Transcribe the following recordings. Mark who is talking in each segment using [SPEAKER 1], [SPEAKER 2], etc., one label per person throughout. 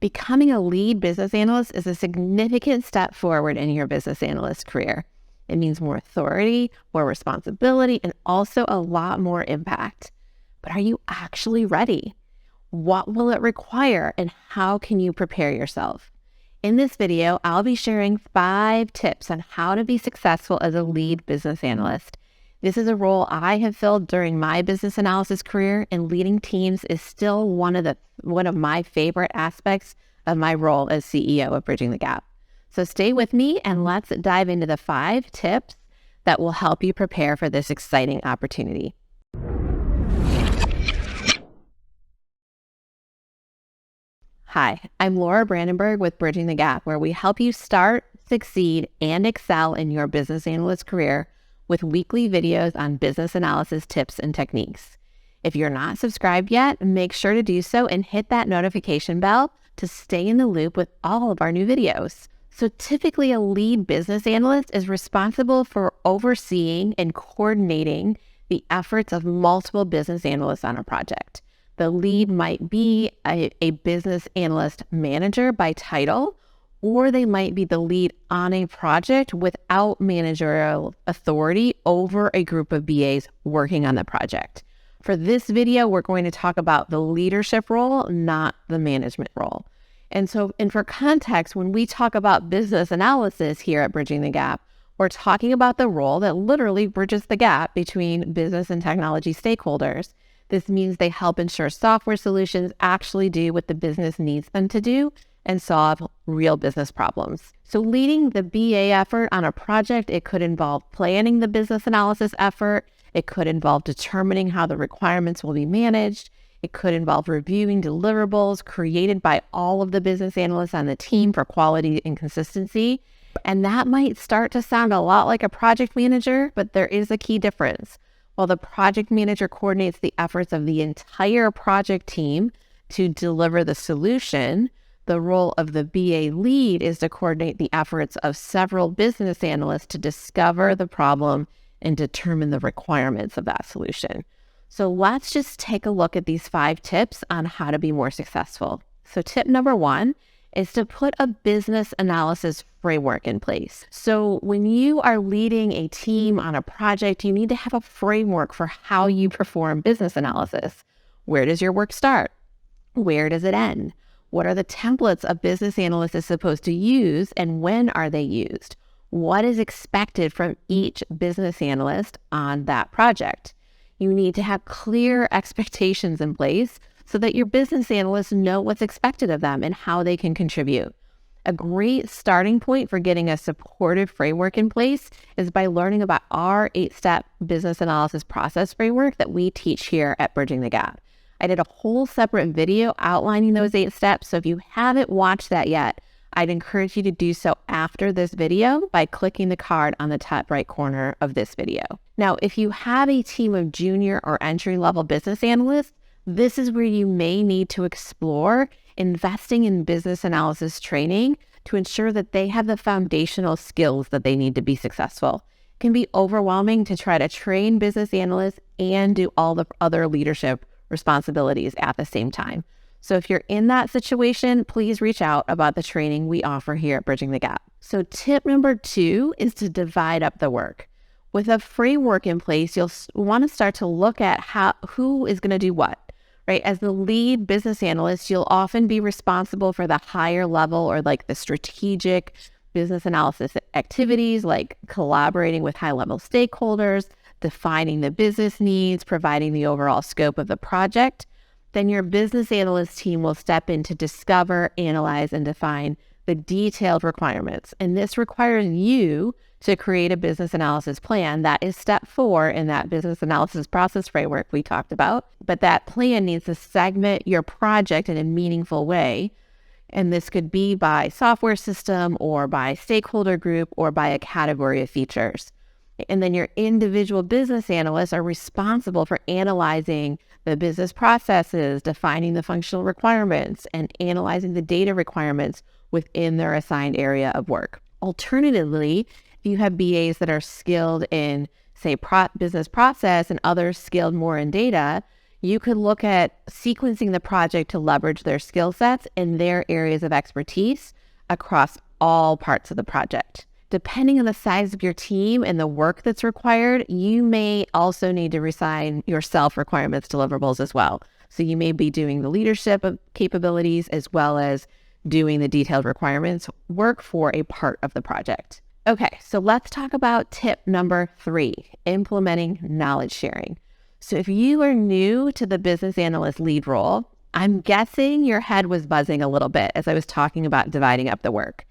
[SPEAKER 1] Becoming a lead business analyst is a significant step forward in your business analyst career. It means more authority, more responsibility, and also a lot more impact. But are you actually ready? What will it require, and how can you prepare yourself? In this video, I'll be sharing 5 tips on how to be successful as a lead business analyst. This is a role I have filled during my business analysis career, and leading teams is still one of my favorite aspects of my role as CEO of Bridging the Gap. So stay with me and let's dive into the 5 tips that will help you prepare for this exciting opportunity. Hi, I'm Laura Brandenburg with Bridging the Gap, where we help you start, succeed, and excel in your business analyst career with weekly videos on business analysis tips and techniques. If you're not subscribed yet, make sure to do so and hit that notification bell to stay in the loop with all of our new videos. So typically a lead business analyst is responsible for overseeing and coordinating the efforts of multiple business analysts on a project. The lead might be a business analyst manager by title, or they might be the lead on a project without managerial authority over a group of BAs working on the project. For this video, we're going to talk about the leadership role, not the management role. And for context, when we talk about business analysis here at Bridging the Gap, we're talking about the role that literally bridges the gap between business and technology stakeholders. This means they help ensure software solutions actually do what the business needs them to do and solve real business problems. So leading the BA effort on a project, it could involve planning the business analysis effort. It could involve determining how the requirements will be managed. It could involve reviewing deliverables created by all of the business analysts on the team for quality and consistency. And that might start to sound a lot like a project manager, but there is a key difference. While the project manager coordinates the efforts of the entire project team to deliver the solution, the role of the BA lead is to coordinate the efforts of several business analysts to discover the problem and determine the requirements of that solution. So let's just take a look at these 5 tips on how to be more successful. So tip number 1 is to put a business analysis framework in place. So when you are leading a team on a project, you need to have a framework for how you perform business analysis. Where does your work start? Where does it end? What are the templates a business analyst is supposed to use, and when are they used? What is expected from each business analyst on that project? You need to have clear expectations in place so that your business analysts know what's expected of them and how they can contribute. A great starting point for getting a supportive framework in place is by learning about our 8-step business analysis process framework that we teach here at Bridging the Gap. I did a whole separate video outlining those 8 steps, so if you haven't watched that yet, I'd encourage you to do so after this video by clicking the card on the top right corner of this video. Now, if you have a team of junior or entry-level business analysts, this is where you may need to explore investing in business analysis training to ensure that they have the foundational skills that they need to be successful. It can be overwhelming to try to train business analysts and do all the other leadership responsibilities at the same time. So if you're in that situation, please reach out about the training we offer here at Bridging the Gap. So tip number 2 is to divide up the work. With a framework in place, you'll want to start to look at who is going to do what, right? As the lead business analyst, you'll often be responsible for the higher level or like the strategic business analysis activities, like collaborating with high-level stakeholders, defining the business needs, providing the overall scope of the project. Then your business analyst team will step in to discover, analyze, and define the detailed requirements. And this requires you to create a business analysis plan. That is step 4 in that business analysis process framework we talked about. But that plan needs to segment your project in a meaningful way. And this could be by software system or by stakeholder group or by a category of features. And then your individual business analysts are responsible for analyzing the business processes, defining the functional requirements, and analyzing the data requirements within their assigned area of work. Alternatively, if you have BAs that are skilled in, say, business process and others skilled more in data, You could look at sequencing the project to leverage their skill sets and their areas of expertise across all parts of the project. Depending on the size of your team and the work that's required, you may also need to assign yourself requirements deliverables as well. So you may be doing the leadership of capabilities as well as doing the detailed requirements work for a part of the project. Okay, so let's talk about tip number 3, implementing knowledge sharing. So if you are new to the business analyst lead role, I'm guessing your head was buzzing a little bit as I was talking about dividing up the work,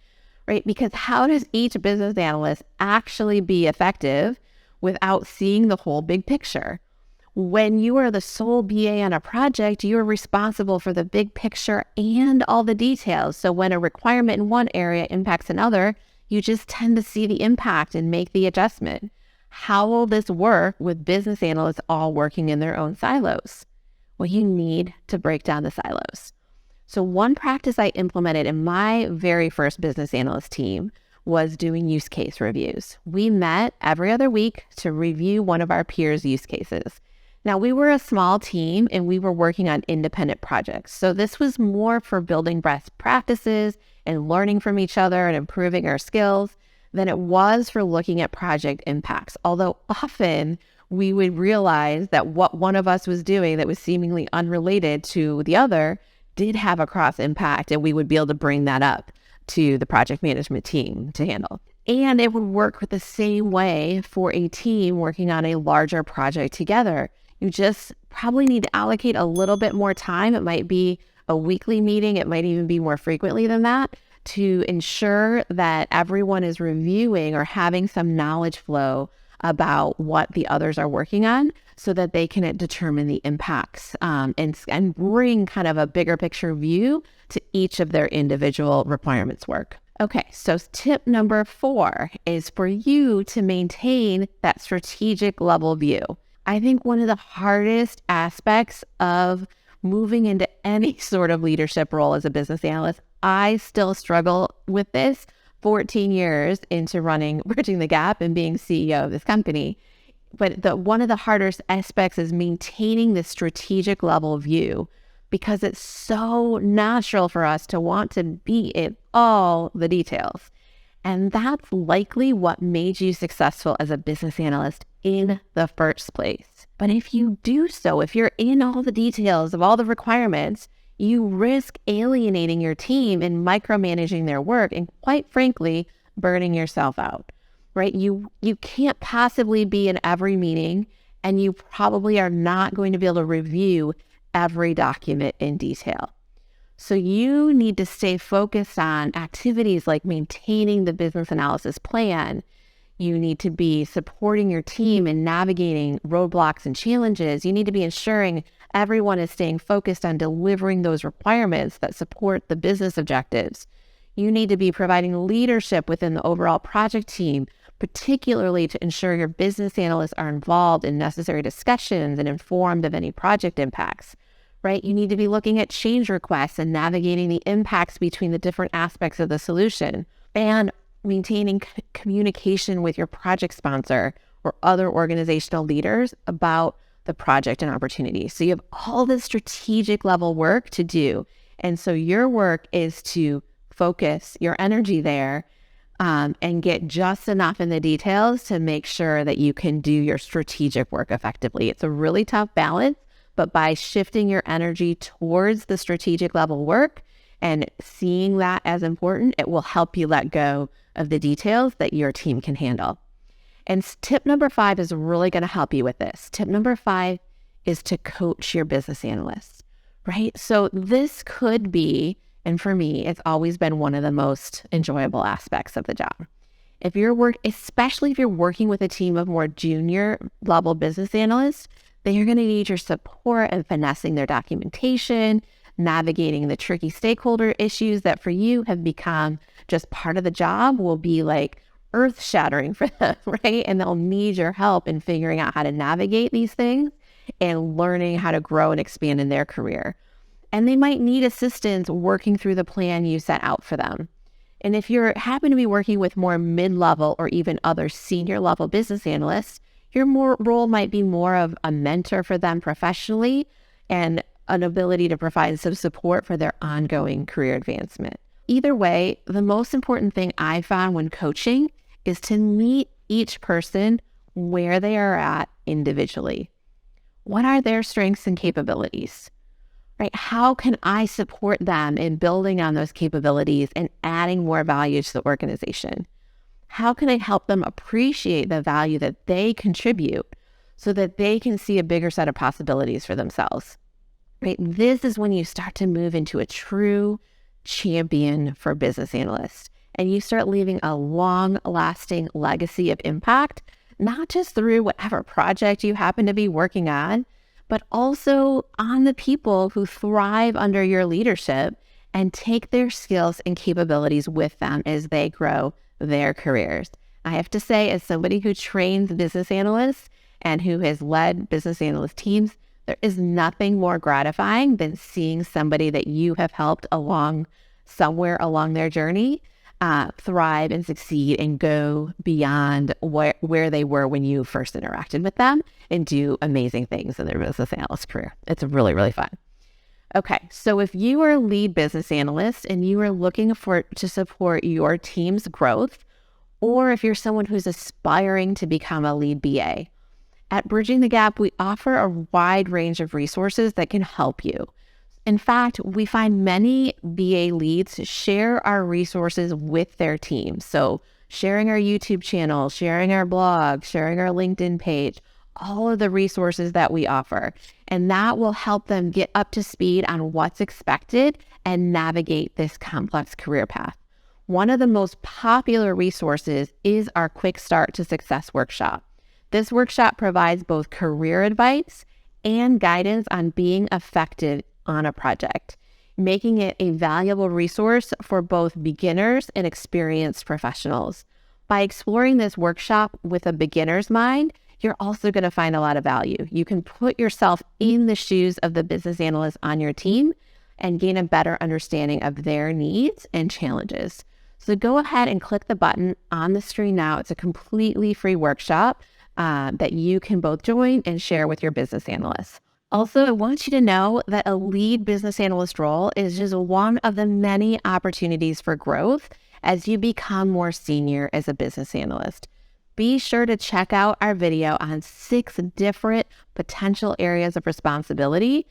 [SPEAKER 1] right? Because how does each business analyst actually be effective without seeing the whole big picture? When you are the sole BA on a project, you are responsible for the big picture and all the details. So when a requirement in one area impacts another, you just tend to see the impact and make the adjustment. How will this work with business analysts all working in their own silos? Well, you need to break down the silos. So one practice I implemented in my very first business analyst team was doing use case reviews. We met every other week to review one of our peers' use cases. Now, we were a small team and we were working on independent projects. So this was more for building best practices and learning from each other and improving our skills than it was for looking at project impacts. Although often we would realize that what one of us was doing that was seemingly unrelated to the other did have a cross impact, and we would be able to bring that up to the project management team to handle. And it would work the same way for a team working on a larger project together. You just probably need to allocate a little bit more time. It might be a weekly meeting. It might even be more frequently than that to ensure that everyone is reviewing or having some knowledge flow about what the others are working on so that they can determine the impacts and bring kind of a bigger picture view to each of their individual requirements work. Okay, so tip number 4 is for you to maintain that strategic level view. I think one of the hardest aspects of moving into any sort of leadership role as a business analyst, I still struggle with this 14 years into running Bridging the Gap and being CEO of this company. But one of the hardest aspects is maintaining the strategic level view, because it's so natural for us to want to be in all the details. And that's likely what made you successful as a business analyst in the first place. But if you do so, if you're in all the details of all the requirements, you risk alienating your team and micromanaging their work and, quite frankly, burning yourself out, right? You can't possibly be in every meeting, and you probably are not going to be able to review every document in detail. So you need to stay focused on activities like maintaining the business analysis plan. You need to be supporting your team and navigating roadblocks and challenges. You need to be ensuring everyone is staying focused on delivering those requirements that support the business objectives. You need to be providing leadership within the overall project team, particularly to ensure your business analysts are involved in necessary discussions and informed of any project impacts, right? You need to be looking at change requests and navigating the impacts between the different aspects of the solution, and maintaining communication with your project sponsor or other organizational leaders about the project and opportunity. So you have all this strategic level work to do. And so your work is to focus your energy there and get just enough in the details to make sure that you can do your strategic work effectively. It's a really tough balance, but by shifting your energy towards the strategic level work and seeing that as important, it will help you let go of the details that your team can handle. And tip number 5 is really going to help you with this. Tip number 5 is to coach your business analysts, right? So this could be, and for me, it's always been one of the most enjoyable aspects of the job. Especially if you're working with a team of more junior level business analysts, then you're going to need your support in finessing their documentation, navigating the tricky stakeholder issues that for you have become just part of the job, will be like earth-shattering for them, right? And they'll need your help in figuring out how to navigate these things and learning how to grow and expand in their career. And they might need assistance working through the plan you set out for them. And if you happen to be working with more mid-level or even other senior level business analysts, your role might be more of a mentor for them professionally, and an ability to provide some support for their ongoing career advancement. Either way, the most important thing I found when coaching is to meet each person where they are at individually. What are their strengths and capabilities? Right? How can I support them in building on those capabilities and adding more value to the organization? How can I help them appreciate the value that they contribute so that they can see a bigger set of possibilities for themselves? Right? This is when you start to move into a true champion for business analysts, and you start leaving a long-lasting legacy of impact, not just through whatever project you happen to be working on, but also on the people who thrive under your leadership and take their skills and capabilities with them as they grow their careers. I have to say, as somebody who trains business analysts and who has led business analyst teams, there is nothing more gratifying than seeing somebody that you have helped somewhere along their journey thrive and succeed and go beyond where they were when you first interacted with them and do amazing things in their business analyst career. It's really, really fun. Okay, so if you are a lead business analyst and you are looking to support your team's growth, or if you're someone who's aspiring to become a lead BA, at Bridging the Gap, we offer a wide range of resources that can help you. In fact, we find many BA leads share our resources with their team. So sharing our YouTube channel, sharing our blog, sharing our LinkedIn page, all of the resources that we offer. And that will help them get up to speed on what's expected and navigate this complex career path. One of the most popular resources is our Quick Start to Success workshop. This workshop provides both career advice and guidance on being effective on a project, making it a valuable resource for both beginners and experienced professionals. By exploring this workshop with a beginner's mind, you're also going to find a lot of value. You can put yourself in the shoes of the business analyst on your team and gain a better understanding of their needs and challenges. So go ahead and click the button on the screen now. It's a completely free workshop that you can both join and share with your business analysts. Also, I want you to know that a lead business analyst role is just one of the many opportunities for growth as you become more senior as a business analyst. Be sure to check out our video on 6 different potential areas of responsibility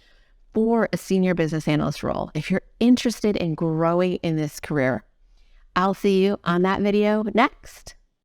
[SPEAKER 1] for a senior business analyst role if you're interested in growing in this career. I'll see you on that video next.